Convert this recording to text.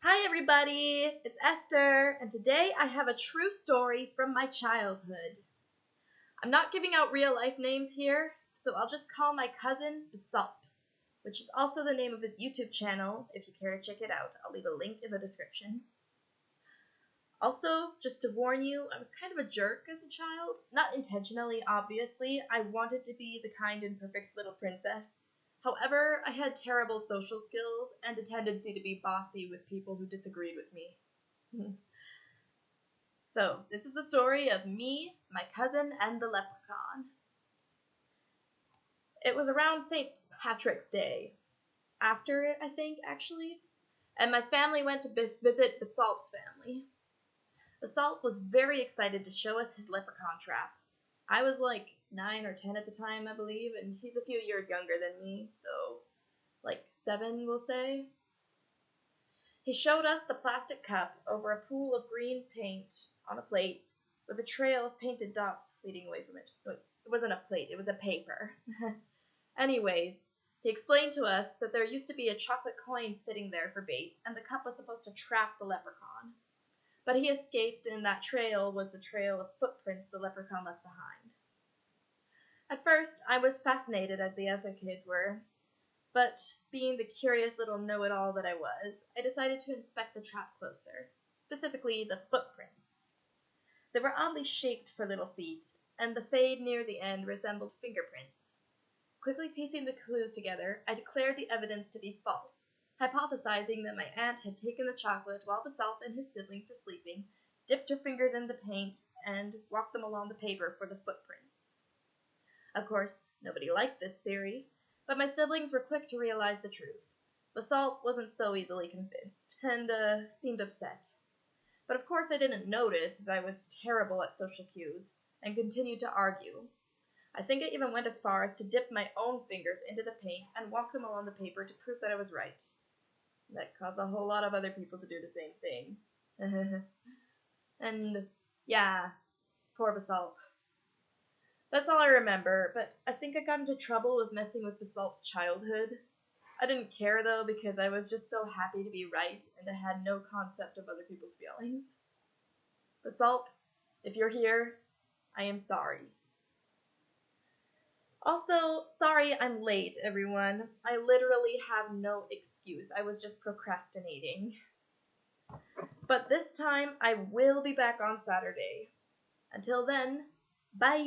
Hi everybody, it's Esther, and today I have a true story from my childhood. I'm not giving out real life names here, so I'll just call my cousin Bsalp, which is also the name of his YouTube channel. If you care to check it out, I'll leave a link in the description. Also, just to warn you, I was kind of a jerk as a child. Not intentionally, obviously. I wanted to be the kind and perfect little princess. However, I had terrible social skills and a tendency to be bossy with people who disagreed with me. So, this is the story of me, my cousin, and the leprechaun. It was around St. Patrick's Day. After it, I think, actually. And my family went to visit Bsalp's family. Bsalp was very excited to show us his leprechaun trap. I was like 9 or 10 at the time, I believe, and he's a few years younger than me, so like 7, we'll say. He showed us the plastic cup over a pool of green paint on a plate with a trail of painted dots leading away from it. No, it wasn't a plate, it was a paper. Anyways, he explained to us that there used to be a chocolate coin sitting there for bait, and the cup was supposed to trap the leprechaun. But he escaped, and that trail was the trail of footprints the leprechaun left behind. At first, I was fascinated as the other kids were, but being the curious little know-it-all that I was, I decided to inspect the trap closer, specifically the footprints. They were oddly shaped for little feet, and the fade near the end resembled fingerprints. Quickly piecing the clues together, I declared the evidence to be false, hypothesizing that my aunt had taken the chocolate while Bsalp and his siblings were sleeping, dipped her fingers in the paint, and walked them along the paper for the footprints. Of course, nobody liked this theory, but my siblings were quick to realize the truth. Bsalp wasn't so easily convinced, and seemed upset. But of course I didn't notice, as I was terrible at social cues, and continued to argue. I think I even went as far as to dip my own fingers into the paint and walk them along the paper to prove that I was right. That caused a whole lot of other people to do the same thing. And, yeah, poor Bsalp. That's all I remember, but I think I got into trouble with messing with Bsalp's childhood. I didn't care though, because I was just so happy to be right, and I had no concept of other people's feelings. Bsalp, if you're here, I am sorry. Also, sorry I'm late, everyone. I literally have no excuse. I was just procrastinating. But this time, I will be back on Saturday. Until then, bye!